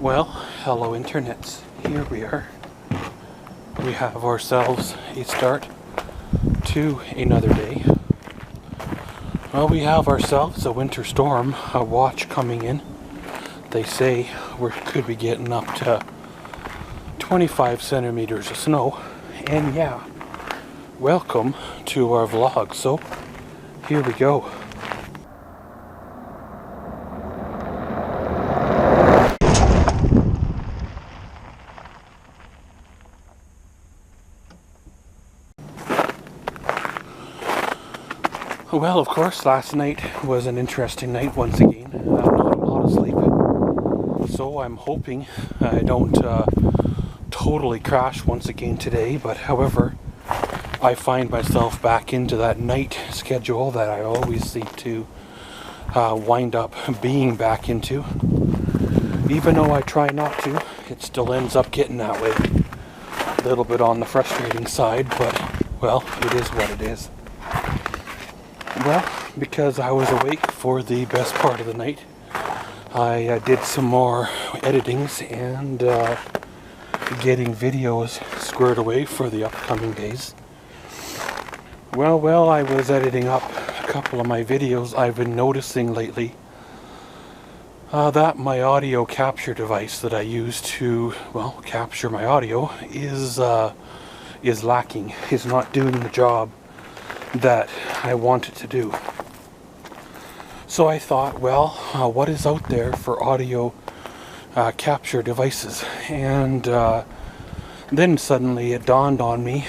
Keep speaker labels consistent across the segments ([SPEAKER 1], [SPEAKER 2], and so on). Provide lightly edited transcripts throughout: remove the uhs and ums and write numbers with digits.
[SPEAKER 1] Well, hello internets. Here we are. We have ourselves a start to another day. Well, we have ourselves a winter storm, a watch coming in. They say we could be getting up to 25 centimeters of snow. And yeah, welcome to our vlog. So, here we go. Well, of course, last night was an interesting night once again. Not a lot of sleep. So I'm hoping I don't totally crash once again today. But however, I find myself back into that night schedule that I always seem to wind up being back into. Even though I try not to, it still ends up getting that way. A little bit on the frustrating side, but well, it is what it is. Well, because I was awake for the best part of the night, I did some more editings and getting videos squared away for the upcoming days. Well, I was editing up a couple of my videos. I've been noticing lately that my audio capture device that I use to, well, capture my audio is lacking, is not doing the job that I want it to do. So I thought, well, what is out there for audio capture devices? And then suddenly it dawned on me,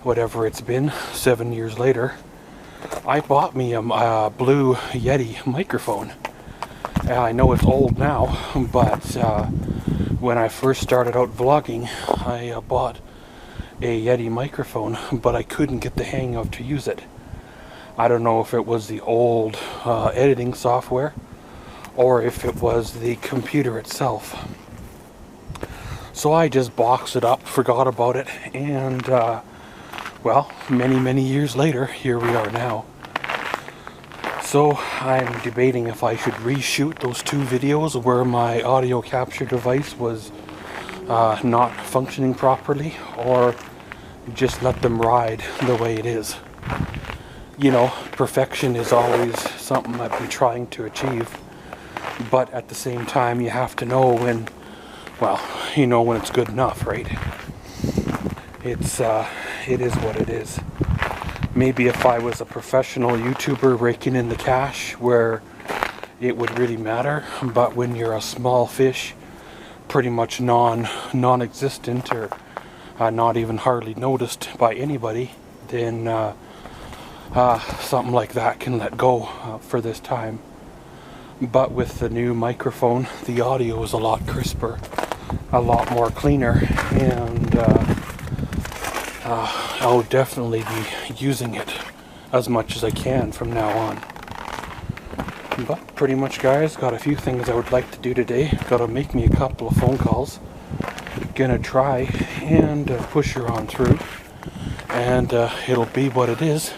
[SPEAKER 1] whatever it's been, 7 years later, I bought me a Blue Yeti microphone. I know it's old now, but when I first started out vlogging, I bought a Yeti microphone, but I couldn't get the hang of to use it. I don't know if it was the old editing software or if it was the computer itself. So I just boxed it up, forgot about it, and well, many years later, here we are now. So I'm debating if I should reshoot those two videos where my audio capture device was not functioning properly, or just let them ride the way it is. You know, perfection is always something I've been trying to achieve, but at the same time you have to know when, well, you know when it's good enough, right? It is what it is. Maybe if I was a professional YouTuber raking in the cash where it would really matter, but when you're a small fish, pretty much non-existent or not even hardly noticed by anybody, then something like that can let go for this time. But with the new microphone, the audio is a lot crisper, a lot more cleaner, and I'll definitely be using it as much as I can from now on. But pretty much, guys, got a few things I would like to do today. Got to make me a couple of phone calls. Gonna try and push her on through, and it'll be what it is.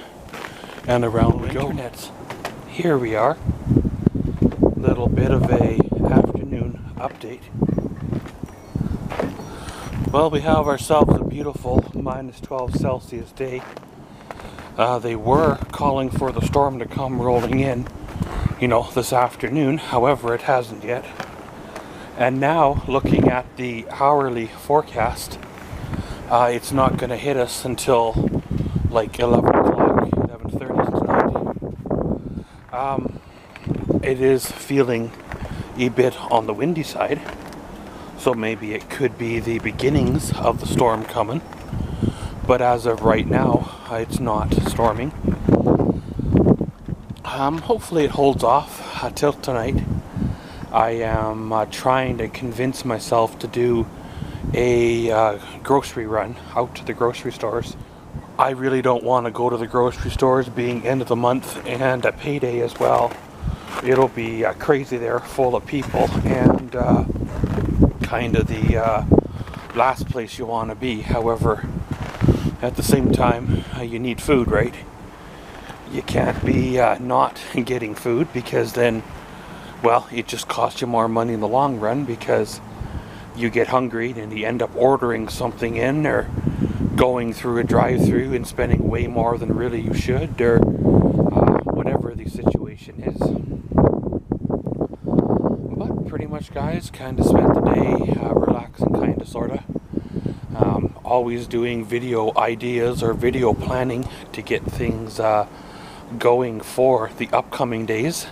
[SPEAKER 1] And around we go. Internets. Here we are. Little bit of a afternoon update. Well, we have ourselves a beautiful -12 Celsius day. They were calling for the storm to come rolling in, you know, this afternoon. However, it hasn't yet. And now, looking at the hourly forecast, it's not going to hit us until like 11 o'clock, 11:30 tonight. It is feeling a bit on the windy side, so maybe it could be the beginnings of the storm coming. But as of right now, it's not storming. Hopefully it holds off till tonight. I am trying to convince myself to do a grocery run out to the grocery stores. I really don't want to go to the grocery stores, being end of the month and a payday as well. It'll be crazy there, full of people, and kind of the last place you want to be. However, at the same time, you need food, right? You can't be not getting food, because then well, it just costs you more money in the long run because you get hungry and you end up ordering something in, or going through a drive-through and spending way more than really you should, or whatever the situation is. But pretty much, guys, kind of spent the day relaxing, kind of, sort of. Always doing video ideas or video planning to get things going for the upcoming days.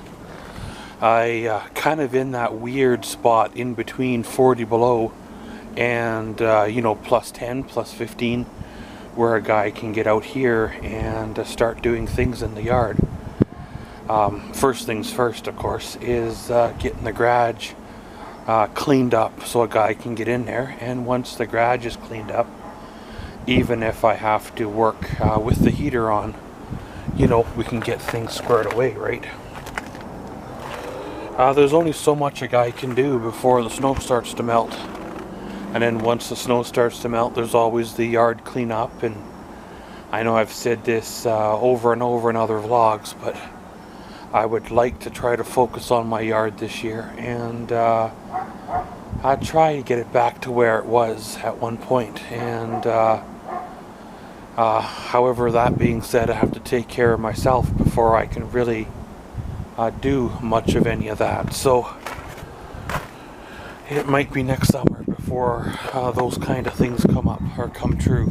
[SPEAKER 1] I kind of in that weird spot in between 40 below and you know, plus 10, plus 15, where a guy can get out here and start doing things in the yard. First things first, of course, is getting the garage cleaned up so a guy can get in there. And once the garage is cleaned up, even if I have to work with the heater on, you know, we can get things squared away, right? There's only so much a guy can do before the snow starts to melt. And then once the snow starts to melt, there's always the yard cleanup. And I know I've said this over and over in other vlogs, but I would like to try to focus on my yard this year. And I'd try to get it back to where it was at one point. And however, that being said, I have to take care of myself before I can really do much of any of that. So it might be next summer before those kind of things come up or come true.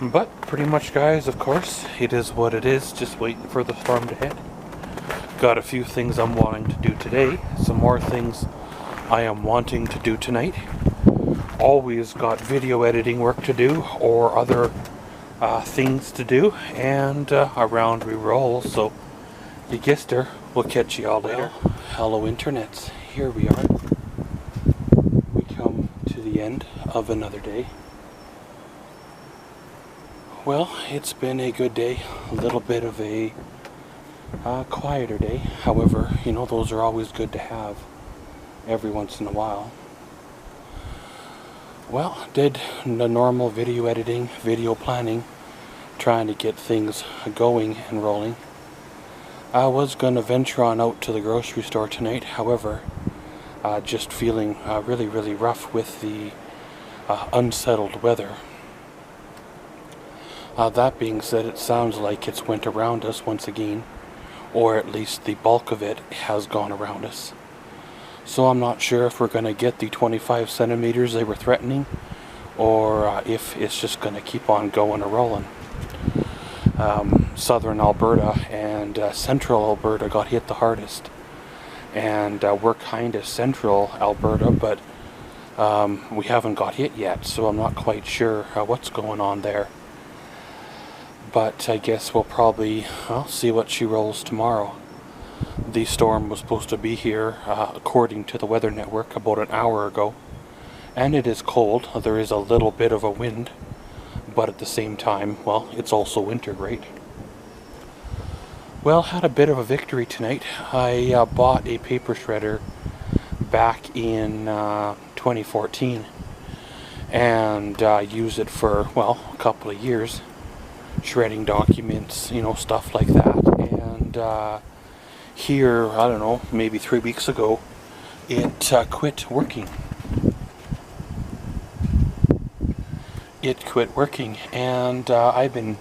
[SPEAKER 1] But pretty much, guys, of course, it is what it is, just waiting for the storm to hit. Got a few things I'm wanting to do today, some more things I am wanting to do tonight. Always got video editing work to do, or other things to do, and around we roll. So you guessed her, we'll catch you all later. Well, hello internets, here we are. We come to the end of another day. Well, it's been a good day, a little bit of a quieter day. However, you know, those are always good to have every once in a while. Well, did the normal video editing, video planning, trying to get things going and rolling. I was going to venture on out to the grocery store tonight. However, just feeling really, really rough with the unsettled weather. That being said, it sounds like it's went around us once again, or at least the bulk of it has gone around us. So I'm not sure if we're going to get the 25 centimeters they were threatening, or if it's just going to keep on going or rolling. Southern Alberta and central Alberta got hit the hardest, and we're kind of central Alberta, but we haven't got hit yet, so I'm not quite sure what's going on there. But I guess we'll probably see what she rolls tomorrow. The storm was supposed to be here, according to the Weather Network, about an hour ago. And it is cold. There is a little bit of a wind. But at the same time, well, it's also winter, right? Well, had a bit of a victory tonight. I bought a paper shredder back in 2014. And used it for, well, a couple of years. Shredding documents, you know, stuff like that. And here, I don't know, maybe 3 weeks ago, it quit working. It quit working, and I've been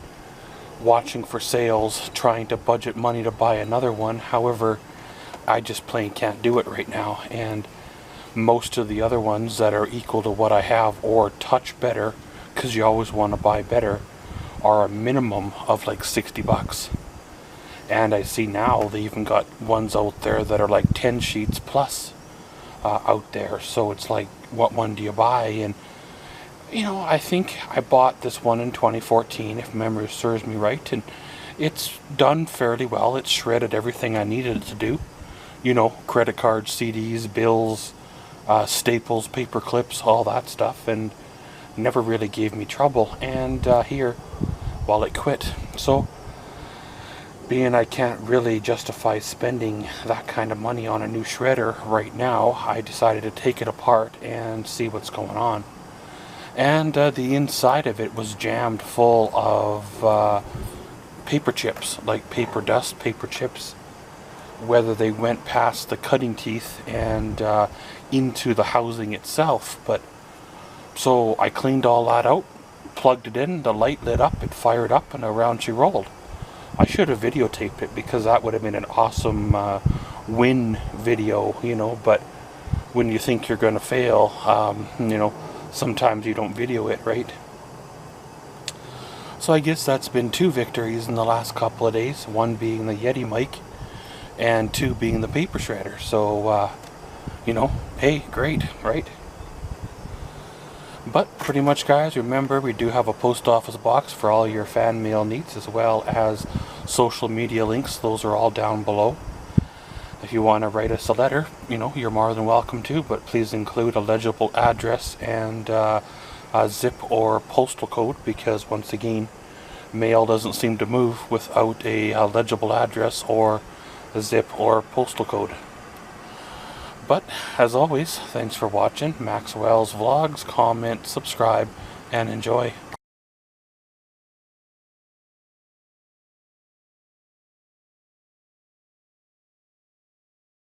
[SPEAKER 1] watching for sales, trying to budget money to buy another one. However, I just plain can't do it right now, and most of the other ones that are equal to what I have or touch better, because you always want to buy better, are a minimum of like 60 bucks. And I see now they even got ones out there that are like 10 sheets plus out there. So it's like, what one do you buy? And you know, I think I bought this one in 2014, if memory serves me right, and it's done fairly well. It's shredded everything I needed it to do. You know, credit cards, CDs, bills, staples, paper clips, all that stuff, and never really gave me trouble. And here, well, it quit. So being I can't really justify spending that kind of money on a new shredder right now, I decided to take it apart and see what's going on. And the inside of it was jammed full of paper chips, like paper dust, paper chips. whether they went past the cutting teeth and into the housing itself. But so I cleaned all that out, plugged it in, the light lit up, it fired up, and around she rolled. I should have videotaped it, because that would have been an awesome win video, you know. But when you think you're going to fail, you know, sometimes you don't video it, right? So I guess that's been 2 victories in the last couple of days. 1 being the Yeti mic, and 2 being the paper shredder. So, you know, hey, great, right? But pretty much, guys, remember, we do have a post office box for all your fan mail needs, as well as social media links. Those are all down below. If you want to write us a letter, you know, you're more than welcome to, but please include a legible address and a zip or postal code, because once again, mail doesn't seem to move without a legible address or a zip or postal code. But as always, thanks for watching Maxwell's Vlogs. Comment, subscribe, and enjoy.